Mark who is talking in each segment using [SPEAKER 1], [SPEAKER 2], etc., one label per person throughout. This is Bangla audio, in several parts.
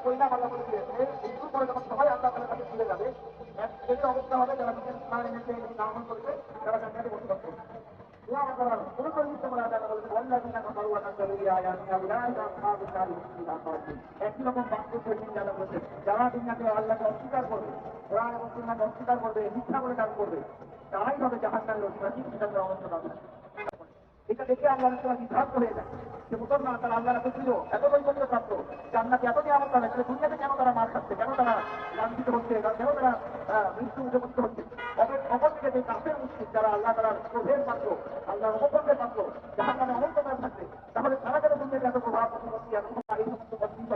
[SPEAKER 1] পরিণাম আল্লাহ বলে দিয়েছে মৃত্যুর পরে যখন সবাই আল্লাহ তাআলার কাছে ফিরে যাবে, এক শ্রেণীর অবস্থা হবে যারা নিজের ইমান এনেছে আমল করেছে, তারা জান্নাতে বসবাস করবে। একই রকম বাক্য যারা দুনিয়াতে আল্লাহকে অস্বীকার করবে, কোরআন এবং সুন্নাহকে অস্বীকার করবে, মিথ্যা বলে দাবি করবে, তারাই হবে জাহান্নামের অধিবাসী, সেটার অবস্থা পাবে। এটা দেখে আল্লাহ রাসূল বিভ্রান্ত হয়ে যায় যে মুসলমান তারা আল্লাহর কাছে ছিল, এত বৈকল্য প্রাপ্ত, জান্নাতে এত নিয়ামত পাবে, তাহলে দুনিয়াতে কেন তারা মার খাচ্ছে, কেন তারা লাঞ্ছিত হচ্ছে, কেন তারা মৃত্যু মুখে হচ্ছে? অপরদিকে যে কাফের মুশরিক যারা আল্লাহ তাআলার ক্রোধের পাত্র, আল্লাহর অপকর্মের পাত্র, জাহান্নামে অনন্তকাল থাকবে, তাহলে তারা কেন দুনিয়াতে এত প্রভাব প্রতিপত্তি, এত এই সমস্ত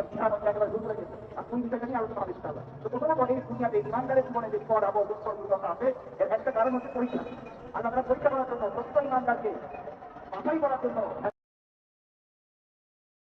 [SPEAKER 1] বিধান একেবারে দূর রেখেছে? আর কোন বিষয়টা নিয়ে আলোচনা হবে ইনশাআল্লাহ। তো প্রথমত এই দুনিয়াতে ইমানদারের জীবনে যে বিপদ আপদ দুঃখ দুর্দশা আছে, এর একটা কারণ হচ্ছে পরীক্ষা। আল্লাহ তাআলা পরীক্ষা করার জন্য প্রত্যেক ইমানদারকে বাছাই করার জন্য